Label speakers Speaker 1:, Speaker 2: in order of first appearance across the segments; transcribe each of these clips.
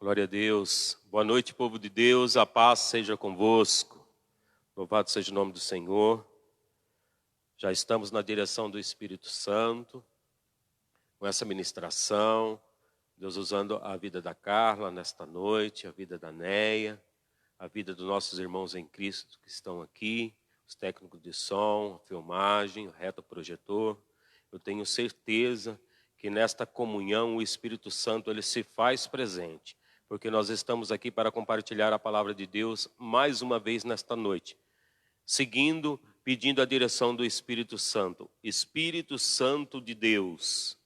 Speaker 1: Glória a Deus. Boa noite, povo de Deus. A paz seja convosco. Louvado seja o nome do Senhor. Já estamos na direção do Espírito Santo, com essa ministração. Deus usando a vida da Carla nesta noite, a vida da Neia, a vida dos nossos irmãos em Cristo que estão aqui, os técnicos de som, a filmagem, o reto projetor. Eu tenho certeza que nesta comunhão o Espírito Santo ele se faz presente, porque nós estamos aqui para compartilhar a palavra de Deus mais uma vez nesta noite, seguindo, pedindo a direção do Espírito Santo. Espírito Santo de Deus,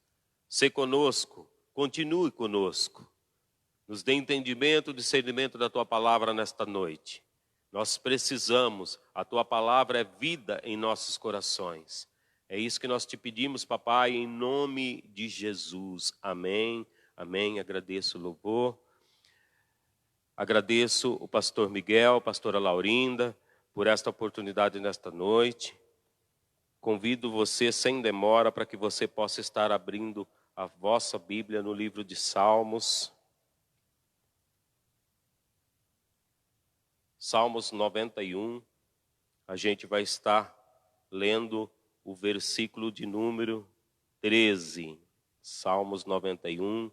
Speaker 1: se conosco, continue conosco, nos dê entendimento, discernimento da Tua palavra nesta noite. Nós precisamos, a Tua palavra é vida em nossos corações. É isso que nós te pedimos, papai, em nome de Jesus. Amém, amém. Agradeço o louvor. Agradeço o pastor Miguel, a pastora Laurinda, por esta oportunidade nesta noite. Convido você sem demora para que você possa estar abrindo a vossa Bíblia no livro de Salmos. Salmos 91. A gente vai estar lendo o versículo de número 13. Salmos 91,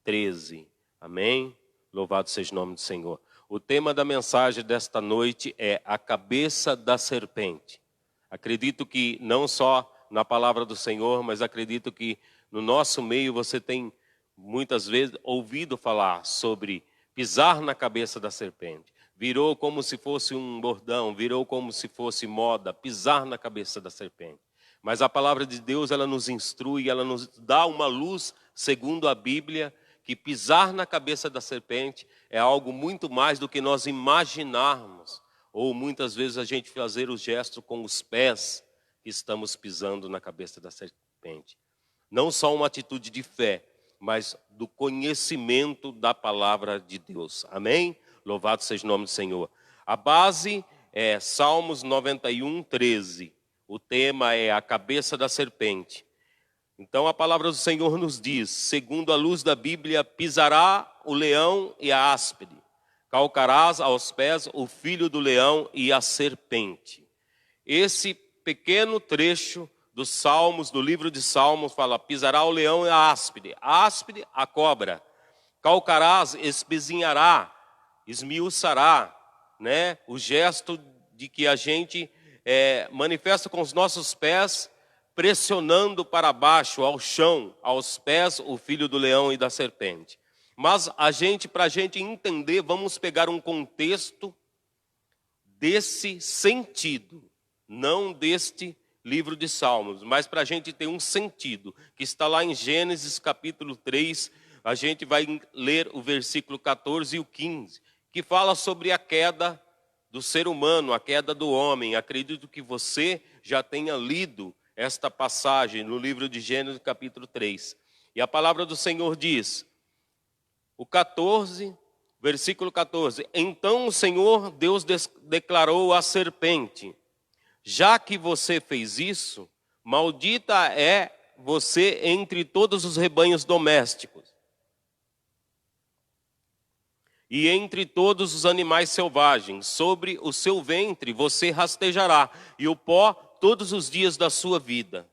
Speaker 1: 13. Amém? Louvado seja o nome do Senhor. O tema da mensagem desta noite é a cabeça da serpente. Acredito que não só na palavra do Senhor, mas acredito que no nosso meio você tem muitas vezes ouvido falar sobre pisar na cabeça da serpente. Virou como se fosse um bordão, virou como se fosse moda, pisar na cabeça da serpente. Mas a palavra de Deus, ela nos instrui, ela nos dá uma luz, segundo a Bíblia, que pisar na cabeça da serpente é algo muito mais do que nós imaginarmos. Ou muitas vezes a gente fazer o gesto com os pés que estamos pisando na cabeça da serpente. Não só uma atitude de fé, mas do conhecimento da palavra de Deus. Amém? Louvado seja o nome do Senhor. A base é Salmos 91, 13. O tema é a cabeça da serpente. Então a palavra do Senhor nos diz, segundo a luz da Bíblia, pisará o leão e a áspide, calcarás aos pés o filho do leão e a serpente. Esse pequeno trecho dos Salmos, do livro de Salmos, fala, pisará o leão e a áspide, a cobra, calcarás, espezinhará, esmiuçará, né? O gesto de que a gente manifesta com os nossos pés, pressionando para baixo, ao chão, aos pés, o filho do leão e da serpente. Mas para a gente entender, vamos pegar um contexto desse sentido, não deste livro de Salmos, mas para a gente ter um sentido, que está lá em Gênesis capítulo 3, a gente vai ler o versículo 14 e o 15, que fala sobre a queda do ser humano, a queda do homem. Acredito que você já tenha lido esta passagem no livro de Gênesis capítulo 3. E a palavra do Senhor diz, versículo 14, então o Senhor Deus declarou à serpente, já que você fez isso, maldita é você entre todos os rebanhos domésticos e entre todos os animais selvagens. Sobre o seu ventre você rastejará, e o pó todos os dias da sua vida.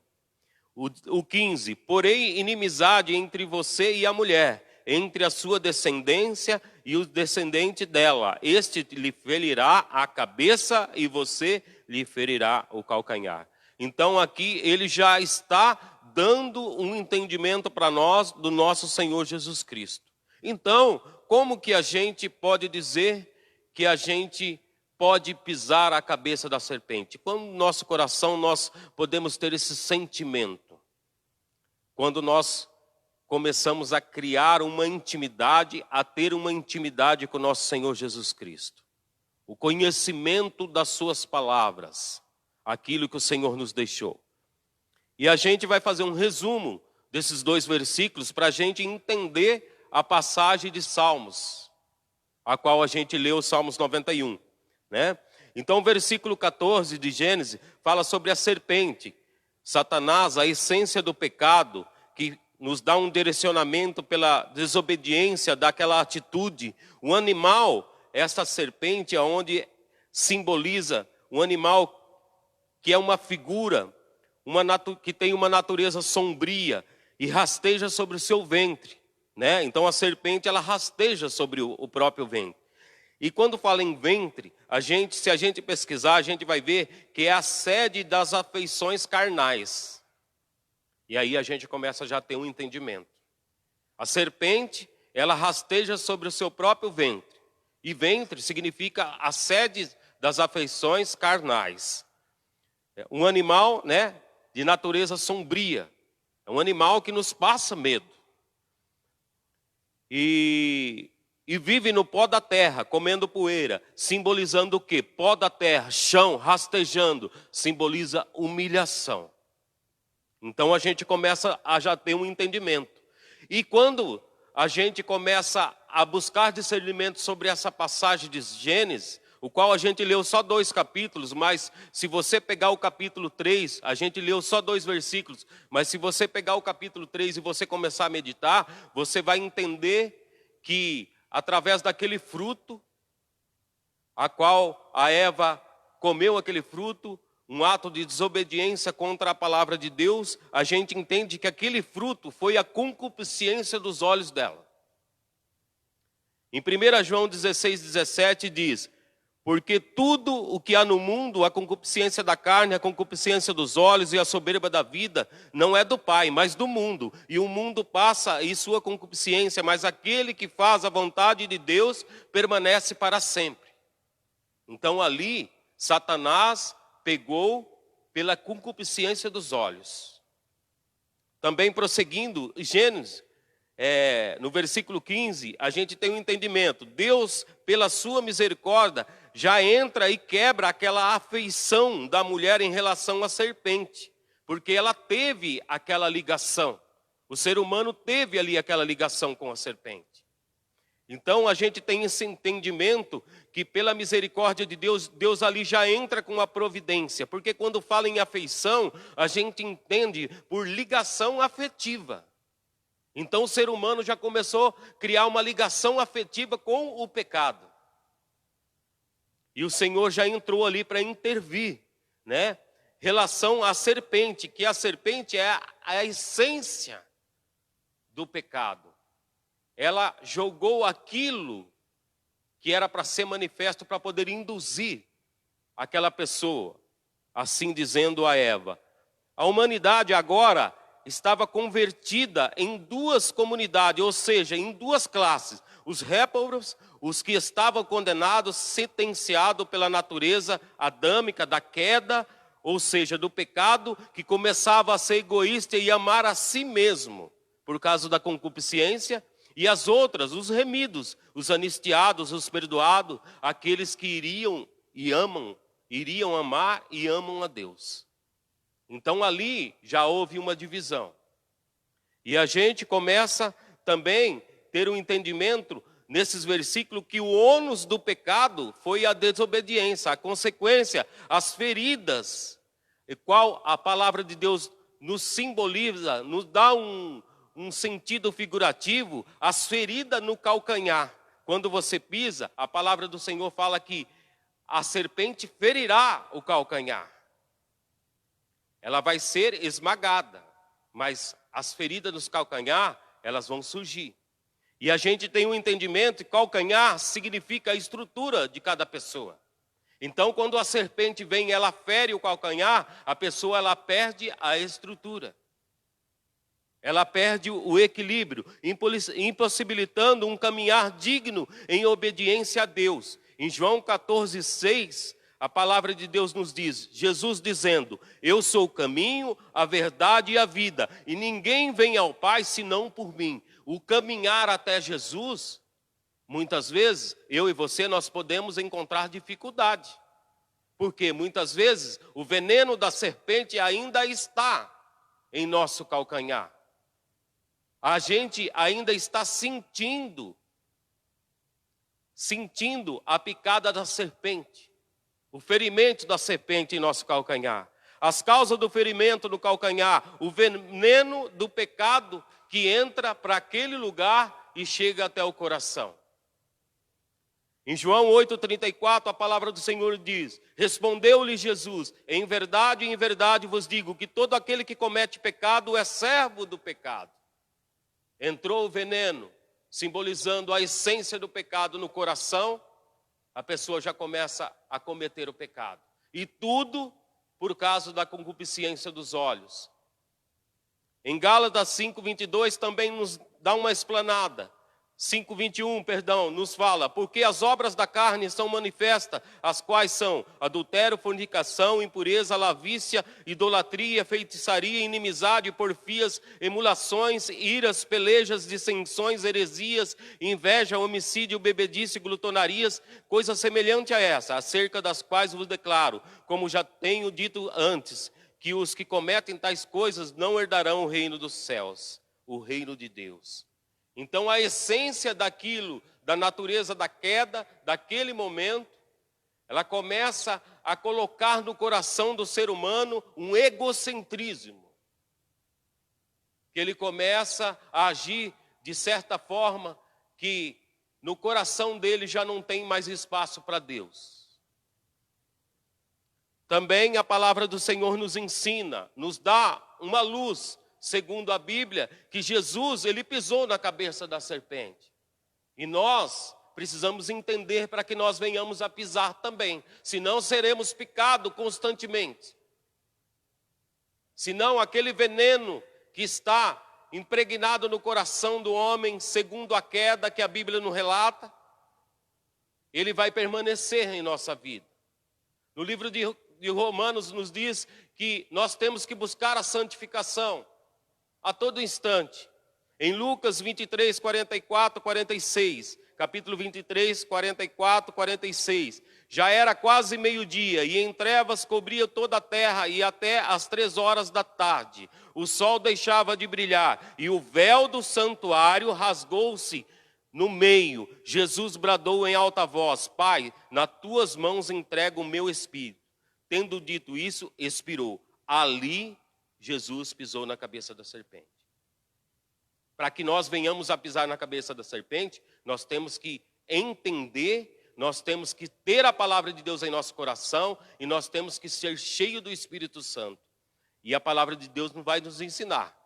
Speaker 1: O 15, porém inimizade entre você e a mulher, entre a sua descendência e o descendente dela. Este lhe ferirá a cabeça e você lhe ferirá o calcanhar. Então aqui ele já está dando um entendimento para nós do nosso Senhor Jesus Cristo. Então, como que a gente pode dizer que a gente pode pisar a cabeça da serpente? Quando no nosso coração nós podemos ter esse sentimento? Quando nós começamos a criar uma intimidade, a ter uma intimidade com o nosso Senhor Jesus Cristo. O conhecimento das suas palavras, aquilo que o Senhor nos deixou. E a gente vai fazer um resumo desses dois versículos para a gente entender a passagem de Salmos, a qual a gente leu, Salmos 91, né? Então o versículo 14 de Gênesis fala sobre a serpente, Satanás, a essência do pecado, que nos dá um direcionamento pela desobediência daquela atitude. O animal, essa serpente, onde simboliza um animal que é uma figura, que tem uma natureza sombria e rasteja sobre o seu ventre, né? Então a serpente, ela rasteja sobre o próprio ventre. E quando fala em ventre, se a gente pesquisar, a gente vai ver que é a sede das afeições carnais. E aí a gente começa já a ter um entendimento. A serpente, ela rasteja sobre o seu próprio ventre. E ventre significa a sede das afeições carnais. Um animal, né, de natureza sombria. É um animal que nos passa medo. E vive no pó da terra, comendo poeira, simbolizando o quê? Pó da terra, chão, rastejando, simboliza humilhação. Então a gente começa a já ter um entendimento. E quando a gente começa a buscar discernimento sobre essa passagem de Gênesis, o qual a gente leu só 2 capítulos, mas se você pegar o capítulo 3, a gente leu só 2 versículos, mas se você pegar o capítulo 3 e você começar a meditar, você vai entender que através daquele fruto, a qual a Eva comeu aquele fruto, um ato de desobediência contra a palavra de Deus, a gente entende que aquele fruto foi a concupiscência dos olhos dela. Em 1 João 16:17 diz: porque tudo o que há no mundo, a concupiscência da carne, a concupiscência dos olhos e a soberba da vida, não é do Pai, mas do mundo. E o mundo passa e sua concupiscência, mas aquele que faz a vontade de Deus permanece para sempre. Então ali, Satanás pegou pela concupiscência dos olhos. Também prosseguindo, Gênesis, no versículo 15, a gente tem um entendimento. Deus, pela sua misericórdia, já entra e quebra aquela afeição da mulher em relação à serpente, porque ela teve aquela ligação. O ser humano teve ali aquela ligação com a serpente. Então a gente tem esse entendimento que pela misericórdia de Deus, Deus ali já entra com a providência. Porque quando fala em afeição, a gente entende por ligação afetiva. Então o ser humano já começou a criar uma ligação afetiva com o pecado. E o Senhor já entrou ali para intervir, né? Relação à serpente, que a serpente é a essência do pecado. Ela jogou aquilo que era para ser manifesto, para poder induzir aquela pessoa, assim dizendo a Eva. A humanidade agora estava convertida em 2 comunidades, ou seja, em 2 classes. Os réprobos, os que estavam condenados, sentenciados pela natureza adâmica da queda, ou seja, do pecado, que começava a ser egoísta e amar a si mesmo, por causa da concupiscência. E as outras, os remidos, os anistiados, os perdoados, aqueles que iriam amar e amam a Deus. Então ali já houve uma divisão. E a gente começa também a ter um entendimento nesses versículos que o ônus do pecado foi a desobediência, a consequência, as feridas, e qual a palavra de Deus nos simboliza, nos dá um sentido figurativo, as feridas no calcanhar. Quando você pisa, a palavra do Senhor fala que a serpente ferirá o calcanhar. Ela vai ser esmagada, mas as feridas nos calcanhar, elas vão surgir. E a gente tem um entendimento que calcanhar significa a estrutura de cada pessoa. Então, quando a serpente vem e ela fere o calcanhar, a pessoa ela perde a estrutura. Ela perde o equilíbrio, impossibilitando um caminhar digno em obediência a Deus. Em João 14:6, a palavra de Deus nos diz, Jesus dizendo, eu sou o caminho, a verdade e a vida, e ninguém vem ao Pai senão por mim. O caminhar até Jesus, muitas vezes, eu e você, nós podemos encontrar dificuldade. Porque muitas vezes o veneno da serpente ainda está em nosso calcanhar. A gente ainda está sentindo a picada da serpente, o ferimento da serpente em nosso calcanhar. As causas do ferimento no calcanhar, o veneno do pecado que entra para aquele lugar e chega até o coração. Em João 8,34, a palavra do Senhor diz: respondeu-lhe Jesus, em verdade vos digo, que todo aquele que comete pecado é servo do pecado. Entrou o veneno, simbolizando a essência do pecado no coração, a pessoa já começa a cometer o pecado. E tudo por causa da concupiscência dos olhos. Em Gálatas 5,22 também nos dá uma explanada. 5,21, perdão, nos fala: porque as obras da carne são manifestas, as quais são adultério, fornicação, impureza, lavícia, idolatria, feitiçaria, inimizade, porfias, emulações, iras, pelejas, dissensões, heresias, inveja, homicídio, bebedice, glutonarias, coisa semelhante a essa, acerca das quais vos declaro, como já tenho dito antes, que os que cometem tais coisas não herdarão o reino dos céus, o reino de Deus. Então a essência daquilo, da natureza da queda, daquele momento, ela começa a colocar no coração do ser humano um egocentrismo. Que ele começa a agir de certa forma que no coração dele já não tem mais espaço para Deus. Também a palavra do Senhor nos ensina, nos dá uma luz, segundo a Bíblia, que Jesus, ele pisou na cabeça da serpente. E nós precisamos entender para que nós venhamos a pisar também. Senão seremos picados constantemente. Senão aquele veneno que está impregnado no coração do homem, segundo a queda que a Bíblia nos relata, ele vai permanecer em nossa vida. No livro de Romanos nos diz que nós temos que buscar a santificação a todo instante. Em Lucas 23, 44, 46, capítulo 23, 44, 46, já era quase meio-dia, e em trevas cobria toda a terra, e até às 3 horas da tarde, o sol deixava de brilhar, e o véu do santuário rasgou-se no meio. Jesus bradou em alta voz: Pai, nas tuas mãos entrego o meu espírito. Tendo dito isso, expirou. Ali Jesus pisou na cabeça da serpente. Para que nós venhamos a pisar na cabeça da serpente, nós temos que entender, nós temos que ter a palavra de Deus em nosso coração e nós temos que ser cheios do Espírito Santo. E a palavra de Deus não vai nos ensinar.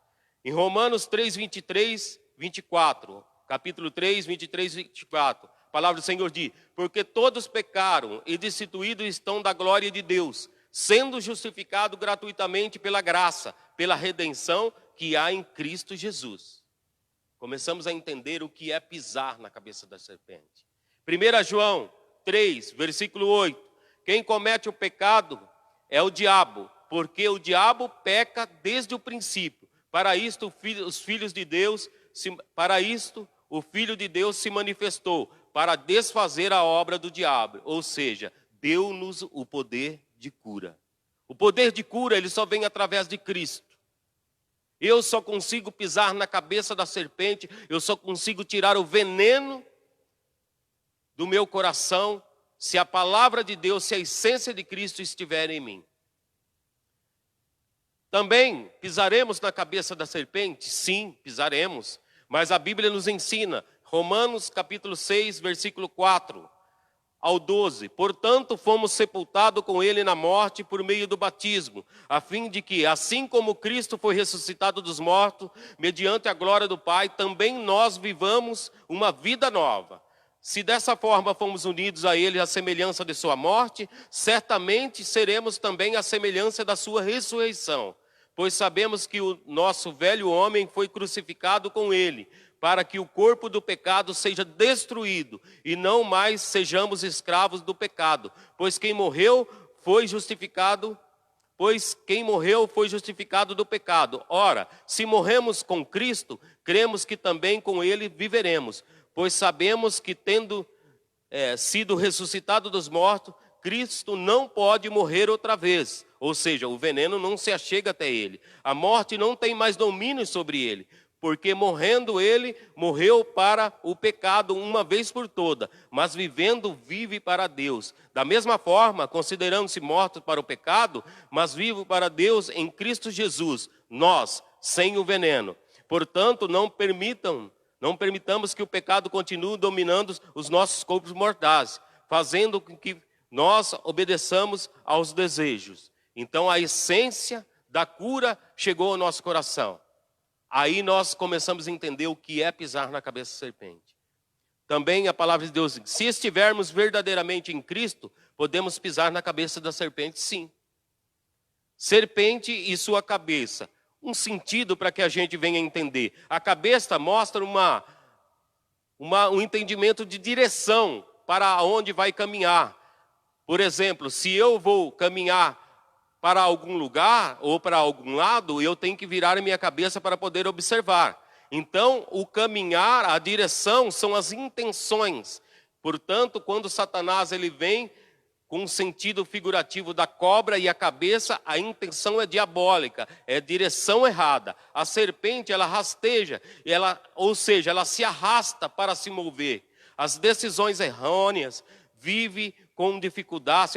Speaker 1: Em Romanos 3, 23, 24, capítulo 3, 23, 24, a palavra do Senhor diz: porque todos pecaram e destituídos estão da glória de Deus, sendo justificado gratuitamente pela graça, pela redenção que há em Cristo Jesus. Começamos a entender o que é pisar na cabeça da serpente. 1 João 3, versículo 8. Quem comete o pecado é o diabo, porque o diabo peca desde o princípio. Para isto o Filho de Deus se manifestou, para desfazer a obra do diabo. Ou seja, deu-nos o poder de cura. O poder de cura, ele só vem através de Cristo. Eu só consigo pisar na cabeça da serpente, eu só consigo tirar o veneno do meu coração, se a palavra de Deus, se a essência de Cristo estiver em mim. Também pisaremos na cabeça da serpente? Sim, pisaremos. Mas a Bíblia nos ensina, Romanos capítulo 6, versículo 4 ao 12. Portanto, fomos sepultados com ele na morte por meio do batismo, a fim de que, assim como Cristo foi ressuscitado dos mortos, mediante a glória do Pai, também nós vivamos uma vida nova. Se dessa forma fomos unidos a ele à semelhança de sua morte, certamente seremos também à semelhança da sua ressurreição. Pois sabemos que o nosso velho homem foi crucificado com ele, para que o corpo do pecado seja destruído, e não mais sejamos escravos do pecado. Pois quem morreu foi justificado do pecado. Ora, se morremos com Cristo, cremos que também com ele viveremos. Pois sabemos que tendo sido ressuscitado dos mortos, Cristo não pode morrer outra vez. Ou seja, o veneno não se achega até ele. A morte não tem mais domínio sobre ele. Porque morrendo ele, morreu para o pecado uma vez por toda. Mas vivendo, vive para Deus. Da mesma forma, considerando-se mortos para o pecado, mas vivo para Deus em Cristo Jesus. Nós, sem o veneno. Portanto, não permitamos que o pecado continue dominando os nossos corpos mortais, fazendo com que nós obedeçamos aos desejos. Então a essência da cura chegou ao nosso coração. Aí nós começamos a entender o que é pisar na cabeça da serpente. Também a palavra de Deus diz, se estivermos verdadeiramente em Cristo, podemos pisar na cabeça da serpente, sim. Serpente e sua cabeça. Um sentido para que a gente venha entender. A cabeça mostra um entendimento de direção para onde vai caminhar. Por exemplo, se eu vou caminhar para algum lugar ou para algum lado, eu tenho que virar a minha cabeça para poder observar. Então, o caminhar, a direção, são as intenções. Portanto, quando Satanás ele vem com o sentido figurativo da cobra e a cabeça, a intenção é diabólica, é direção errada. A serpente, ela rasteja, ou seja, ela se arrasta para se mover. As decisões errôneas,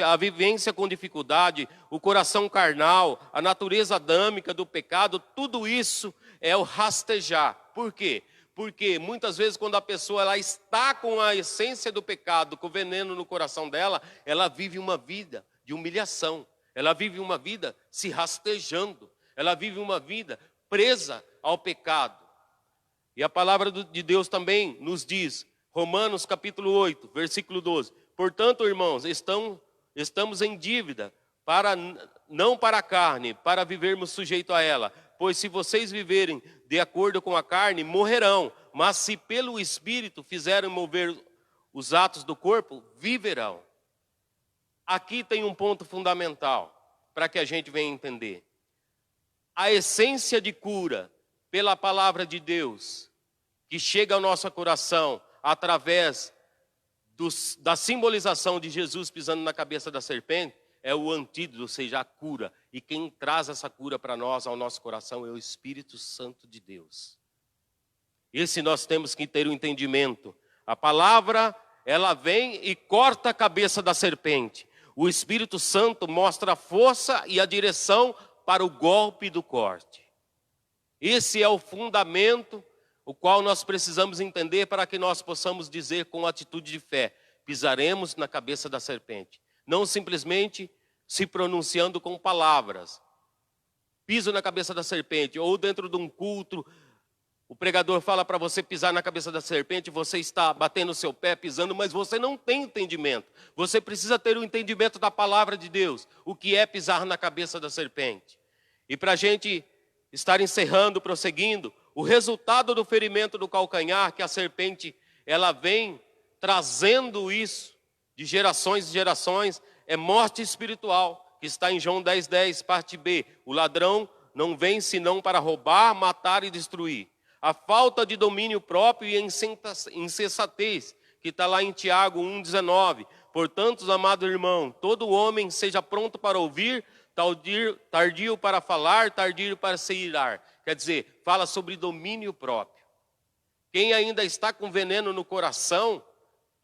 Speaker 1: a vivência com dificuldade, o coração carnal, a natureza adâmica do pecado, tudo isso é o rastejar. Por quê? Porque muitas vezes quando a pessoa ela está com a essência do pecado, com o veneno no coração dela, ela vive uma vida de humilhação. Ela vive uma vida se rastejando. Ela vive uma vida presa ao pecado. E a palavra de Deus também nos diz, Romanos capítulo 8, versículo 12. Portanto, irmãos, estamos em dívida, não para a carne, para vivermos sujeito a ela. Pois se vocês viverem de acordo com a carne, morrerão. Mas se pelo Espírito fizerem mover os atos do corpo, viverão. Aqui tem um ponto fundamental para que a gente venha entender. A essência de cura pela palavra de Deus, que chega ao nosso coração através da simbolização de Jesus pisando na cabeça da serpente, é o antídoto, ou seja, a cura. E quem traz essa cura para nós, ao nosso coração, é o Espírito Santo de Deus. Esse nós temos que ter o entendimento. A palavra, ela vem e corta a cabeça da serpente. O Espírito Santo mostra a força e a direção para o golpe do corte. Esse é o fundamento, o qual nós precisamos entender para que nós possamos dizer com atitude de fé, pisaremos na cabeça da serpente. Não simplesmente se pronunciando com palavras. Piso na cabeça da serpente. Ou dentro de um culto, o pregador fala para você pisar na cabeça da serpente, você está batendo o seu pé, pisando, mas você não tem entendimento. Você precisa ter o entendimento da palavra de Deus. O que é pisar na cabeça da serpente. E para a gente estar encerrando, prosseguindo, o resultado do ferimento do calcanhar, que a serpente ela vem trazendo isso, de gerações e gerações, é morte espiritual, que está em João 10:10, parte B. O ladrão não vem senão para roubar, matar e destruir. A falta de domínio próprio e a insensatez, que está lá em Tiago 1:19. Portanto, amado irmão, todo homem seja pronto para ouvir, tardio para falar, tardio para se irar. Quer dizer, fala sobre domínio próprio. Quem ainda está com veneno no coração,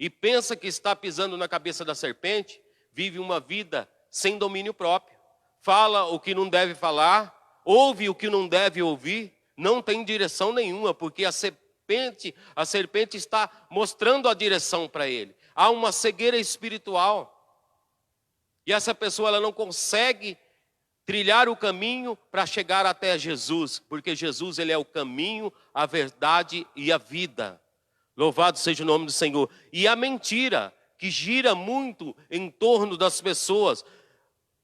Speaker 1: e pensa que está pisando na cabeça da serpente, vive uma vida sem domínio próprio. Fala o que não deve falar, ouve o que não deve ouvir, não tem direção nenhuma, porque a serpente está mostrando a direção para ele. Há uma cegueira espiritual. E essa pessoa ela não consegue trilhar o caminho para chegar até Jesus, porque Jesus ele é o caminho, a verdade e a vida. Louvado seja o nome do Senhor. E a mentira, que gira muito em torno das pessoas.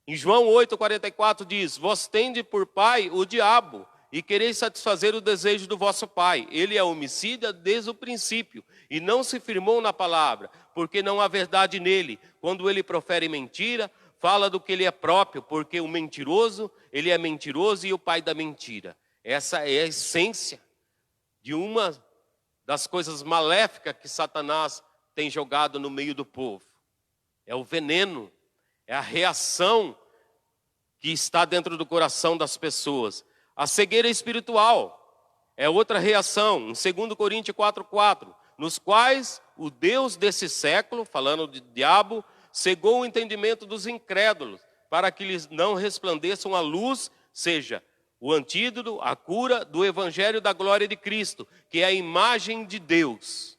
Speaker 1: Em João 8:44 diz, vós tende por pai o diabo, e quereis satisfazer o desejo do vosso pai. Ele é homicida desde o princípio, e não se firmou na palavra, porque não há verdade nele. Quando ele profere mentira, fala do que ele é próprio, porque o mentiroso, ele é mentiroso e o pai da mentira. Essa é a essência de uma das coisas maléficas que Satanás tem jogado no meio do povo. É o veneno, é a reação que está dentro do coração das pessoas. A cegueira espiritual é outra reação, em 2 Coríntios 4:4, nos quais o Deus desse século, falando de diabo, cegou o entendimento dos incrédulos, para que lhes não resplandeçam a luz, seja, o antídoto, a cura do evangelho da glória de Cristo, que é a imagem de Deus.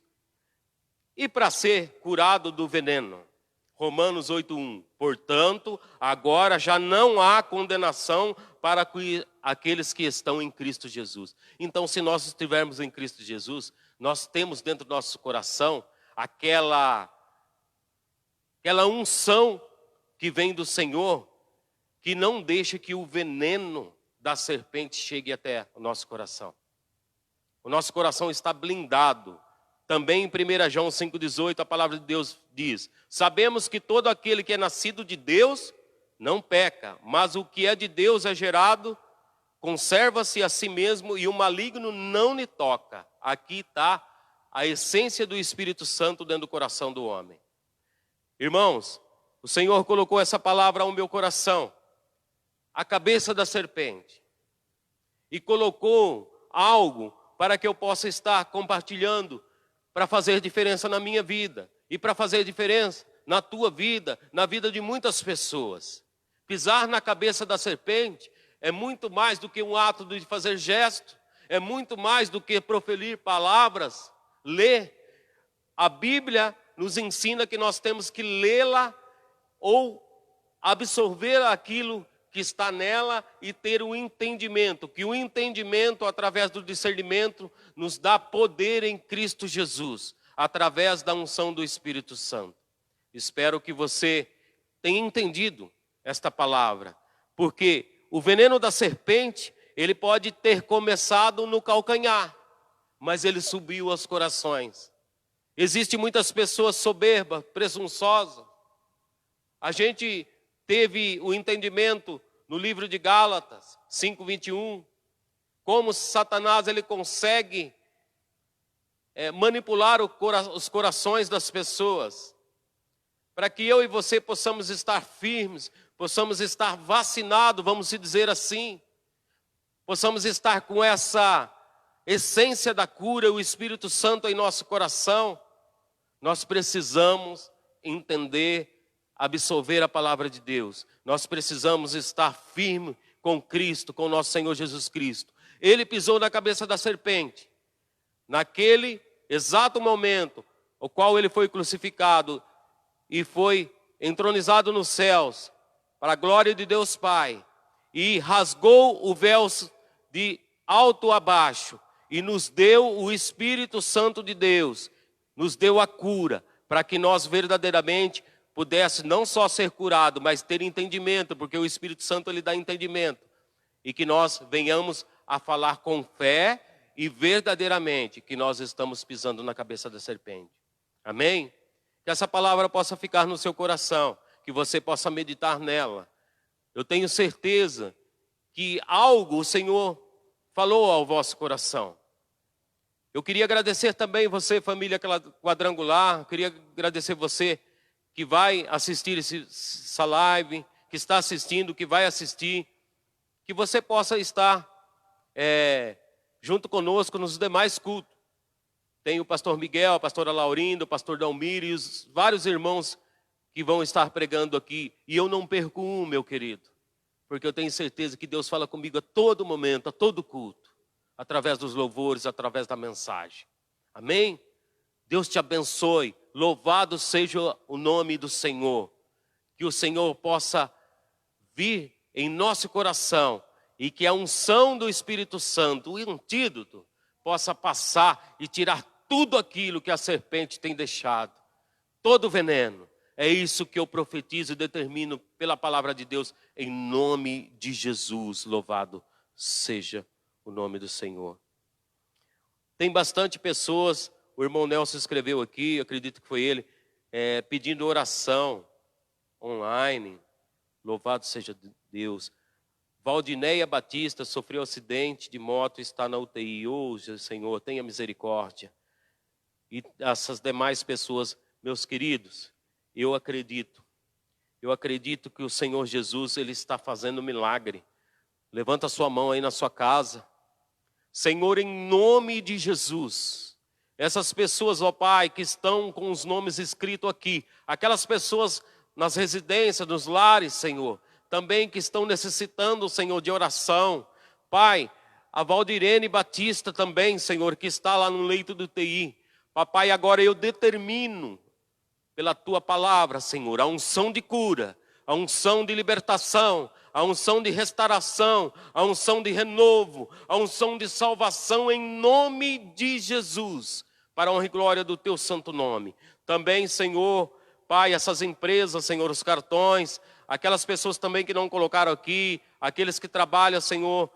Speaker 1: E para ser curado do veneno, Romanos 8:1, portanto, agora já não há condenação para aqueles que estão em Cristo Jesus. Então, se nós estivermos em Cristo Jesus, nós temos dentro do nosso coração aquela unção que vem do Senhor, que não deixa que o veneno da serpente chegue até o nosso coração. O nosso coração está blindado. Também em 1 João 5,18 a palavra de Deus diz: sabemos que todo aquele que é nascido de Deus não peca, mas o que é de Deus é gerado, conserva-se a si mesmo e o maligno não lhe toca. Aqui está a essência do Espírito Santo dentro do coração do homem. Irmãos, o Senhor colocou essa palavra ao meu coração, a cabeça da serpente, e colocou algo para que eu possa estar compartilhando, para fazer diferença na minha vida, e para fazer diferença na tua vida, na vida de muitas pessoas. Pisar na cabeça da serpente é muito mais do que um ato de fazer gesto, é muito mais do que proferir palavras, ler. A Bíblia nos ensina que nós temos que lê-la ou absorver aquilo que está nela e ter o entendimento, que o entendimento através do discernimento nos dá poder em Cristo Jesus, através da unção do Espírito Santo. Espero que você tenha entendido esta palavra, porque o veneno da serpente, ele pode ter começado no calcanhar, mas ele subiu aos corações. Existem muitas pessoas soberbas, presunçosas. A gente teve o entendimento no livro de Gálatas 5:21, como Satanás ele consegue manipular os corações das pessoas, para que eu e você possamos estar firmes, possamos estar vacinados, vamos dizer assim, possamos estar com essa essência da cura, o Espírito Santo em nosso coração. Nós precisamos entender, absorver a palavra de Deus. Nós precisamos estar firme com Cristo, com nosso Senhor Jesus Cristo. Ele pisou na cabeça da serpente. Naquele exato momento, o qual ele foi crucificado e foi entronizado nos céus, para a glória de Deus Pai, e rasgou o véu de alto a baixo, e nos deu o Espírito Santo de Deus, nos deu a cura, para que nós verdadeiramente pudesse não só ser curado, mas ter entendimento, porque o Espírito Santo ele dá entendimento, e que nós venhamos a falar com fé e verdadeiramente que nós estamos pisando na cabeça da serpente. Amém? Que essa palavra possa ficar no seu coração, que você possa meditar nela. Eu tenho certeza que algo o Senhor falou ao vosso coração. Eu queria agradecer também você, família quadrangular, eu queria agradecer você que vai assistir essa live, que está assistindo, que vai assistir, que você possa estar junto conosco nos demais cultos. Tem o pastor Miguel, a pastora Laurindo, o pastor Dalmiro e os vários irmãos que vão estar pregando aqui. E eu não perco um, meu querido, porque eu tenho certeza que Deus fala comigo a todo momento, a todo culto, através dos louvores, através da mensagem. Amém? Deus te abençoe. Louvado seja o nome do Senhor. Que o Senhor possa vir em nosso coração e que a unção do Espírito Santo, o antídoto, possa passar e tirar tudo aquilo que a serpente tem deixado. Todo o veneno. É isso que eu profetizo e determino pela palavra de Deus, em nome de Jesus. Louvado seja o nome do Senhor. Tem bastante pessoas, o irmão Nelson escreveu aqui, acredito que foi ele, pedindo oração online. Louvado seja Deus. Valdineia Batista sofreu acidente de moto e está na UTI. Hoje, Senhor, tenha misericórdia. E essas demais pessoas, meus queridos, eu acredito que o Senhor Jesus, Ele está fazendo um milagre. Levanta a sua mão aí na sua casa. Senhor, em nome de Jesus, essas pessoas, ó Pai, que estão com os nomes escritos aqui, aquelas pessoas nas residências, nos lares, Senhor, também que estão necessitando, Senhor, de oração, Pai, a Valdirene Batista também, Senhor, que está lá no leito do TI. Papai, agora eu determino, pela tua palavra, Senhor, a unção de cura, a unção de libertação, a unção de restauração, a unção de renovo, a unção de salvação em nome de Jesus, para a honra e glória do teu santo nome. Também, Senhor, Pai, essas empresas, Senhor, os cartões, aquelas pessoas também que não colocaram aqui, aqueles que trabalham, Senhor,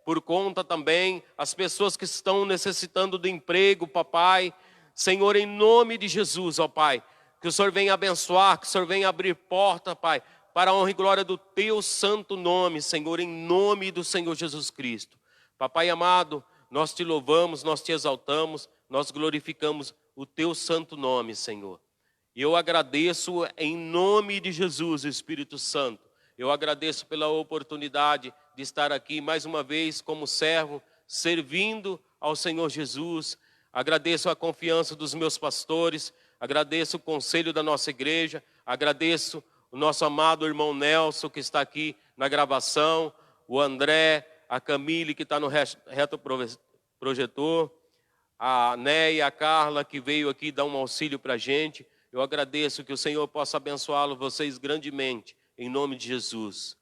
Speaker 1: por conta também, as pessoas que estão necessitando de emprego, papai, Senhor, em nome de Jesus, ó Pai, que o Senhor venha abençoar, que o Senhor venha abrir porta, Pai, para a honra e glória do teu santo nome, Senhor, em nome do Senhor Jesus Cristo. Papai amado, nós te louvamos, nós te exaltamos, nós glorificamos o teu santo nome, Senhor. E eu agradeço em nome de Jesus, Espírito Santo. Eu agradeço pela oportunidade de estar aqui mais uma vez como servo, servindo ao Senhor Jesus. Agradeço a confiança dos meus pastores, agradeço o conselho da nossa igreja, agradeço o nosso amado irmão Nelson, que está aqui na gravação, o André, a Camille, que está no retroprojetor, a Néia, a Carla, que veio aqui dar um auxílio para a gente. Eu agradeço, que o Senhor possa abençoá-los, vocês grandemente, em nome de Jesus.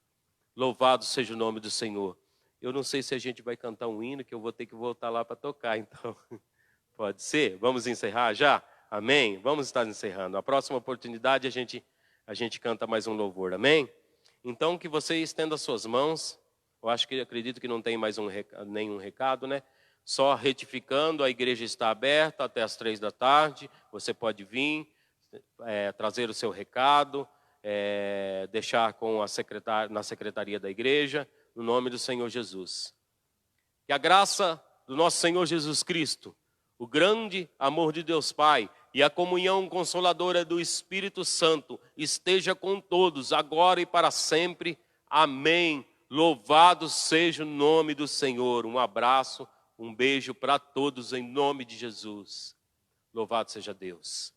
Speaker 1: Louvado seja o nome do Senhor. Eu não sei se a gente vai cantar um hino, que eu vou ter que voltar lá para tocar, então... Pode ser? Vamos encerrar já? Amém? Vamos estar encerrando. A próxima oportunidade a gente canta mais um louvor, amém? Então que você estenda as suas mãos. Eu acredito que não tem mais nenhum recado, né? Só retificando, a igreja está aberta até as 3 da tarde. Você pode vir, trazer o seu recado, deixar com na secretaria da igreja, no nome do Senhor Jesus. Que a graça do nosso Senhor Jesus Cristo, o grande amor de Deus Pai e a comunhão consoladora do Espírito Santo esteja com todos, agora e para sempre. Amém. Louvado seja o nome do Senhor. Um abraço, um beijo para todos em nome de Jesus. Louvado seja Deus.